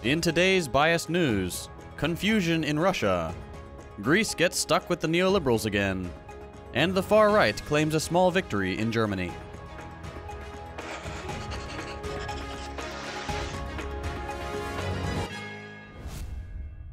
In today's biased news, confusion in Russia, Greece gets stuck with the neoliberals again, and the far right claims a small victory in Germany.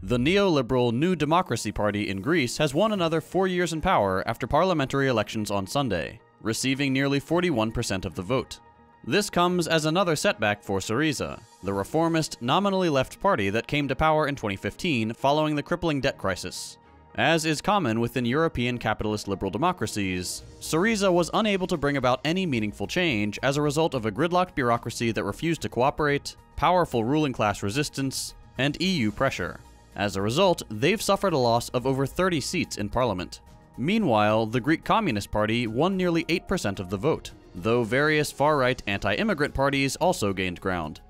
The neoliberal New Democracy Party in Greece has won another 4 years in power after parliamentary elections on Sunday, receiving nearly 41% of the vote. This comes as another setback for Syriza, the reformist, nominally left party that came to power in 2015 following the crippling debt crisis. As is common within European capitalist liberal democracies, Syriza was unable to bring about any meaningful change as a result of a gridlocked bureaucracy that refused to cooperate, powerful ruling class resistance, and EU pressure. As a result, they've suffered a loss of over 30 seats in parliament. Meanwhile, the Greek Communist Party won nearly 8% of the vote, though various far-right anti-immigrant parties also gained ground.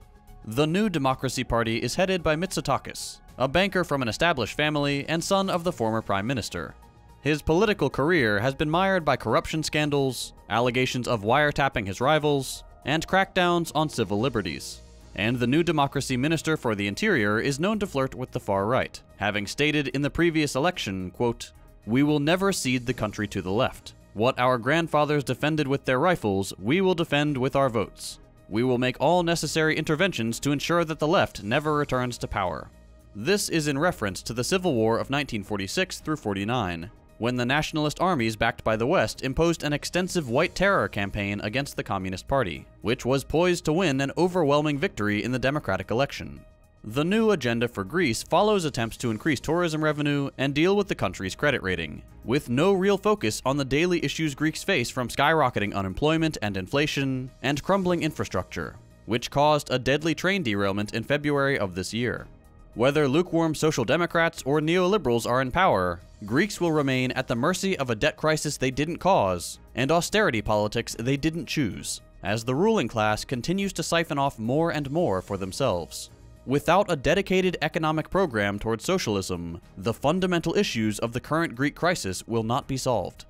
The New Democracy Party is headed by Mitsotakis, a banker from an established family and son of the former prime minister. His political career has been mired by corruption scandals, allegations of wiretapping his rivals, and crackdowns on civil liberties. And the New Democracy Minister for the Interior is known to flirt with the far right, having stated in the previous election, quote, "We will never cede the country to the left. What our grandfathers defended with their rifles, we will defend with our votes. We will make all necessary interventions to ensure that the left never returns to power." This is in reference to the Civil War of 1946 through 49, when the nationalist armies backed by the West imposed an extensive white terror campaign against the Communist Party, which was poised to win an overwhelming victory in the democratic election. The new agenda for Greece follows attempts to increase tourism revenue and deal with the country's credit rating, with no real focus on the daily issues Greeks face from skyrocketing unemployment and inflation and crumbling infrastructure, which caused a deadly train derailment in February of this year. Whether lukewarm social democrats or neoliberals are in power, Greeks will remain at the mercy of a debt crisis they didn't cause and austerity politics they didn't choose, as the ruling class continues to siphon off more and more for themselves. Without a dedicated economic program towards socialism, the fundamental issues of the current Greek crisis will not be solved.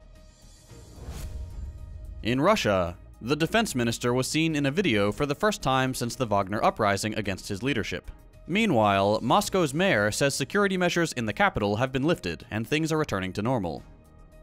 In Russia, the defense minister was seen in a video for the first time since the Wagner uprising against his leadership. Meanwhile, Moscow's mayor says security measures in the capital have been lifted and things are returning to normal.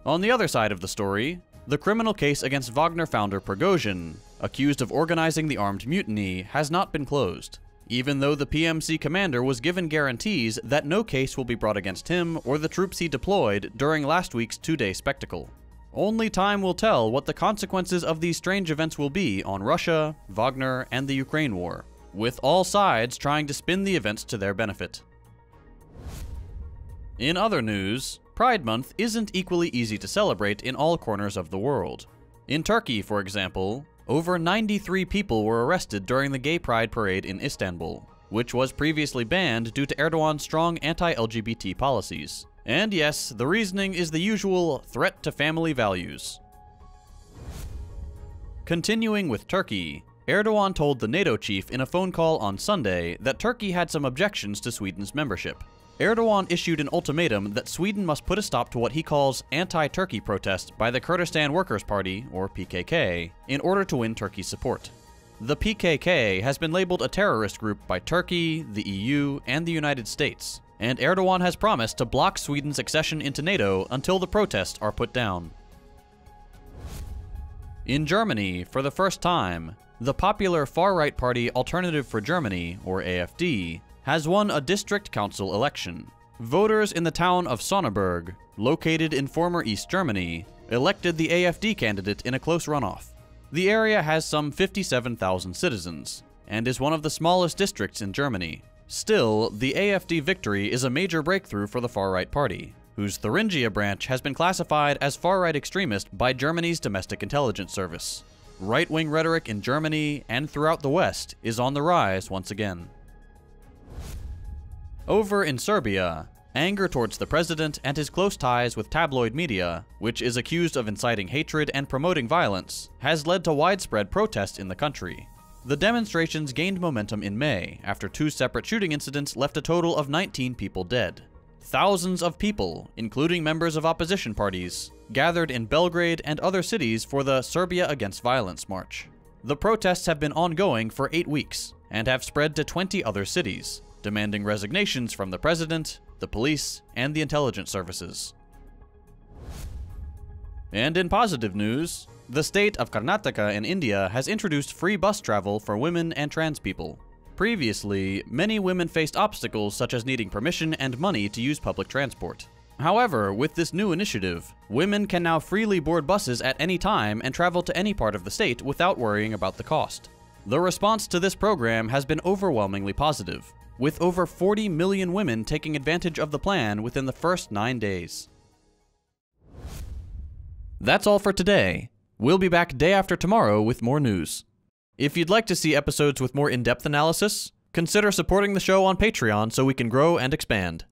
On the other side of the story, the criminal case against Wagner founder Prigozhin, accused of organizing the armed mutiny, has not been closed, even though the PMC commander was given guarantees that no case will be brought against him or the troops he deployed during last week's two-day spectacle. Only time will tell what the consequences of these strange events will be on Russia, Wagner, and the Ukraine war, with all sides trying to spin the events to their benefit. In other news, Pride Month isn't equally easy to celebrate in all corners of the world. In Turkey, for example, over 93 people were arrested during the Gay Pride Parade in Istanbul, which was previously banned due to Erdogan's strong anti-LGBT policies. And yes, the reasoning is the usual threat to family values. Continuing with Turkey, Erdogan told the NATO chief in a phone call on Sunday that Turkey had some objections to Sweden's membership. Erdogan issued an ultimatum that Sweden must put a stop to what he calls anti-Turkey protests by the Kurdistan Workers' Party, or PKK, in order to win Turkey's support. The PKK has been labeled a terrorist group by Turkey, the EU, and the United States, and Erdogan has promised to block Sweden's accession into NATO until the protests are put down. In Germany, for the first time, the popular far-right party Alternative for Germany, or AfD, has won a district council election. Voters in the town of Sonneberg, located in former East Germany, elected the AfD candidate in a close runoff. The area has some 57,000 citizens, and is one of the smallest districts in Germany. Still, the AfD victory is a major breakthrough for the far-right party, whose Thuringia branch has been classified as far-right extremist by Germany's Domestic Intelligence Service. Right-wing rhetoric in Germany and throughout the West is on the rise once again. Over in Serbia, anger towards the president and his close ties with tabloid media, which is accused of inciting hatred and promoting violence, has led to widespread protest in the country. The demonstrations gained momentum in May after two separate shooting incidents left a total of 19 people dead. Thousands of people, including members of opposition parties, gathered in Belgrade and other cities for the Serbia Against Violence March. The protests have been ongoing for 8 weeks and have spread to 20 other cities. demanding resignations from the president, the police, and the intelligence services. And in positive news, the state of Karnataka in India has introduced free bus travel for women and trans people. Previously, many women faced obstacles such as needing permission and money to use public transport. However, with this new initiative, women can now freely board buses at any time and travel to any part of the state without worrying about the cost. The response to this program has been overwhelmingly positive, with over 40 million women taking advantage of the plan within the first 9 days. That's all for today. We'll be back day after tomorrow with more news. If you'd like to see episodes with more in-depth analysis, consider supporting the show on Patreon so we can grow and expand.